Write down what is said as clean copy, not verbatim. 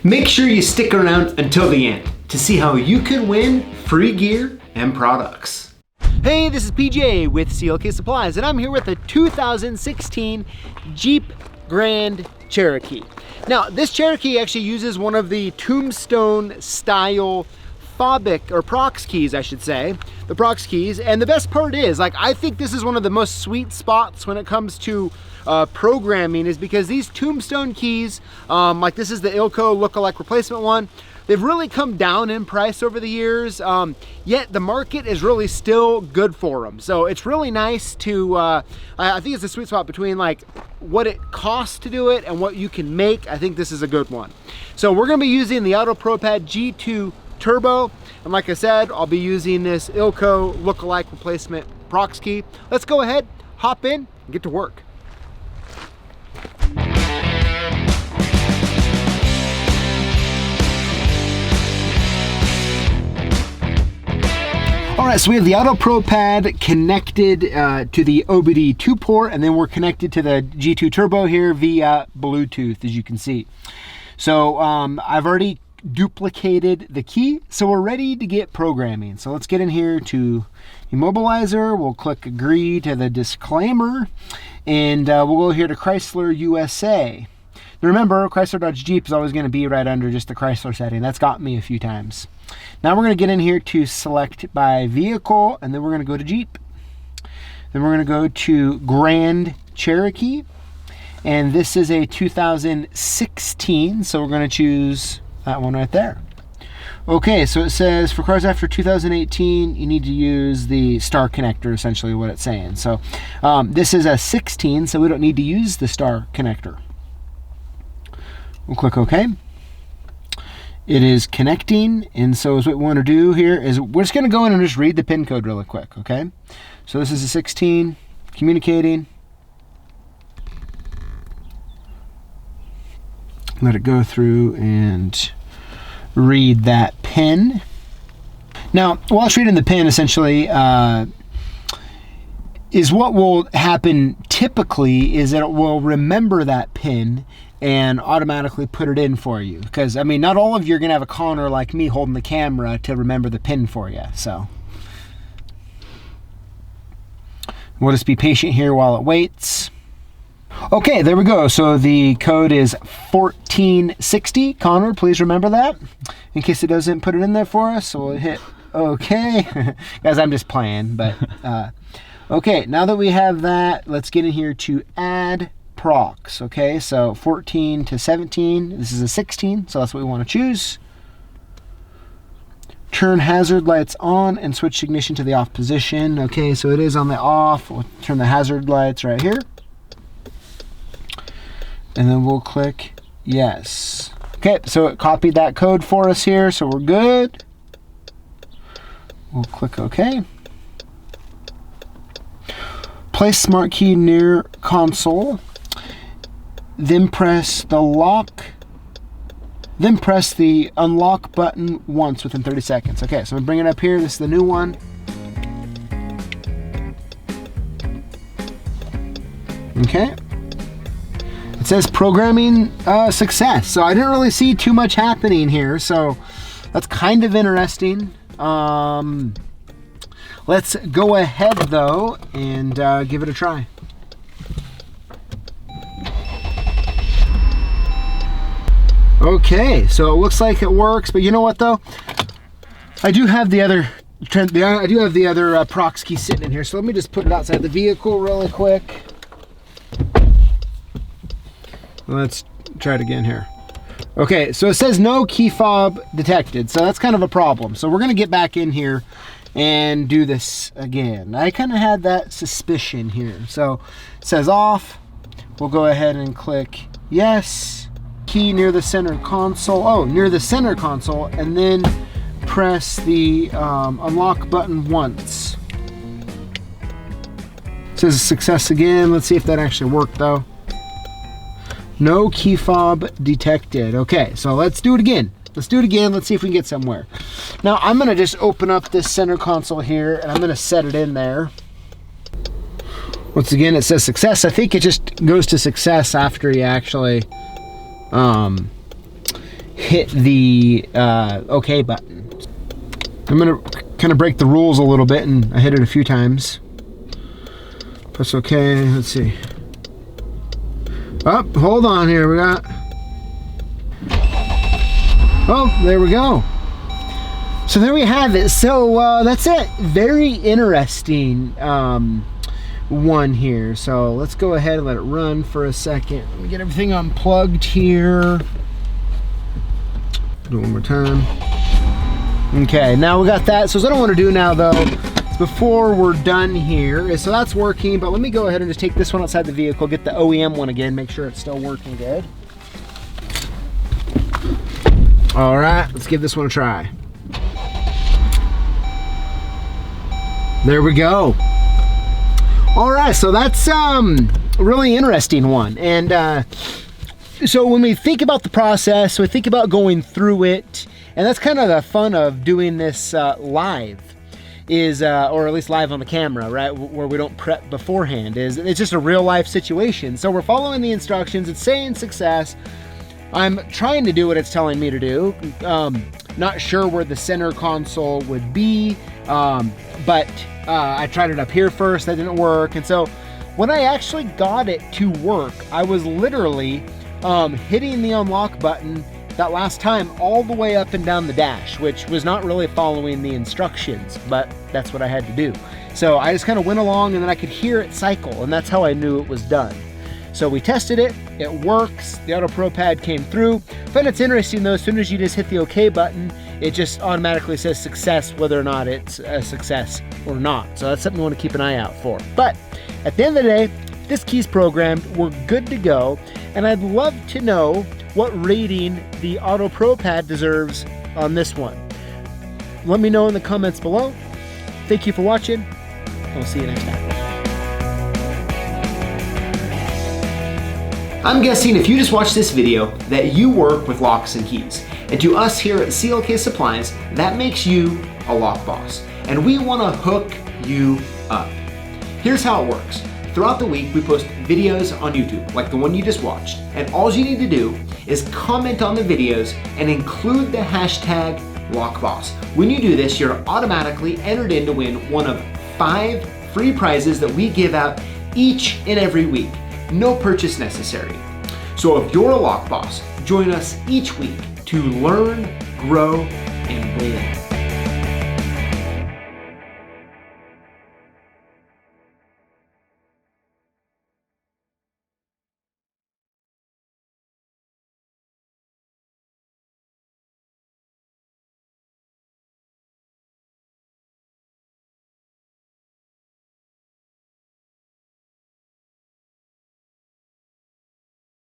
Make sure you stick around until the end to see how you can win free gear and products. Hey, this is PJ with CLK Supplies, and I'm here with the 2016 Jeep Grand Cherokee. Now, this Cherokee actually uses one of the Tombstone style Fobic, or Prox keys, I should say, the Prox keys. And the best part is, like, I think this is one of the most sweet spots when it comes to programming, is because these Tombstone keys, like this is the Ilco lookalike replacement one, they've really come down in price over the years, yet the market is really still good for them. So it's really nice to, I think it's a sweet spot between like what it costs to do it and what you can make. I think this is a good one. So we're gonna be using the AutoProPad G2 Turbo, and like I said, I'll be using this Ilco lookalike replacement Prox key. Let's go ahead, hop in, and get to work. All right, so we have the AutoProPad connected to the OBD 2 port, and then we're connected to the G2 Turbo here via Bluetooth, as you can see. So I've already duplicated the key, so we're ready to get programming. So let's get in here to Immobilizer. We'll click agree to the disclaimer, and we'll go here to Chrysler USA. Now remember, Chrysler Dodge Jeep is always going to be right under just the Chrysler setting. That's got me a few times. Now we're going to get in here to select by vehicle, and then we're going to go to Jeep. Then we're going to go to Grand Cherokee, and this is a 2016, so we're going to choose that one right there. Okay, so it says for cars after 2018, you need to use the star connector, essentially what it's saying. So this is a 16, so we don't need to use the star connector. We'll click OK. It is connecting, and so what we want to do here is we're just going to go in and just read the pin code really quick, okay? So this is a 16, communicating. Let it go through and read that pin. Now, while it's reading the pin, essentially, is what will happen typically is that it will remember that pin and automatically put it in for you. Because, I mean, not all of you are going to have a conner like me holding the camera to remember the pin for you. So we'll just be patient here while it waits. Okay, there we go. So the code is 1460. Connor, please remember that in case it doesn't put it in there for us. So we'll hit OK. Guys, I'm just playing, but okay, now that we have that, let's get in here to add Prox. Okay, so 14 to 17. This is a 16, so that's what we want to choose. Turn hazard lights on and switch ignition to the off position. Okay, so it is on the off. We'll turn the hazard lights right here. And then we'll click yes. Okay, so it copied that code for us here, so we're good. We'll click OK. Place smart key near console. Then press the lock. Then press the unlock button once within 30 seconds. Okay, so I'm bringing it up here. This is the new one. Okay. It says programming success. So I didn't really see too much happening here. So that's kind of interesting. Let's go ahead though and give it a try. Okay, so it looks like it works, but you know what though? I do have the other Prox key sitting in here, so let me just put it outside the vehicle really quick. Let's try it again here. Okay, so it says no key fob detected, so that's kind of a problem. So we're gonna get back in here and do this again. I kind of had that suspicion here. So it says off. We'll go ahead and click yes. Key near the center console. Oh, near the center console, and then press the unlock button once. It says success again. Let's see if that actually worked though. No key fob detected. Okay, so let's do it again. Let's do it again. Let's see if we can get somewhere. Now I'm gonna just open up this center console here, and I'm gonna set it in there. Once again, it says success. I think it just goes to success after you actually hit the OK button. I'm gonna kind of break the rules a little bit, and I hit it a few times. Press OK. Let's see. Oh, hold on here. We got. Oh, there we go. So there we have it. So that's it. Very interesting one here. So let's go ahead and let it run for a second. Let me get everything unplugged here. Do it one more time. Okay, now we got that. So what I want to do now though, is before we're done here, so that's working, but let me go ahead and just take this one outside the vehicle, get the OEM one again, make sure it's still working good. All right, let's give this one a try. There we go. All right, so that's a really interesting one. And so when we think about the process, we think about going through it, and that's kind of the fun of doing this live, is or at least live on the camera, right, where we don't prep beforehand. Is it's just a real life situation. So we're following the instructions. It's saying success. I'm trying to do what it's telling me to do. Not sure where the center console would be, but I tried it up here first. That didn't work. And so when I actually got it to work, I was literally hitting the unlock button that last time all the way up and down the dash, which was not really following the instructions, but that's what I had to do. So I just kind of went along, and then I could hear it cycle, and that's how I knew it was done. So we tested it, it works, the Auto Pro Pad came through. But it's interesting though, as soon as you just hit the OK button, it just automatically says success, whether or not it's a success or not. So that's something you want to keep an eye out for. But at the end of the day, this key's programmed, we're good to go, and I'd love to know what rating the Auto Pro Pad deserves on this one. Let me know in the comments below. Thank you for watching. I'll see you next time. I'm guessing if you just watched this video that you work with locks and keys. And to us here at CLK Supplies, that makes you a lock boss. And we want to hook you up. Here's how it works. Throughout the week, we post videos on YouTube, like the one you just watched. And all you need to do is comment on the videos and include the hashtag LockBoss. When you do this, you're automatically entered in to win one of 5 free prizes that we give out each and every week. No purchase necessary. So if you're a lock boss, join us each week to learn, grow, and win.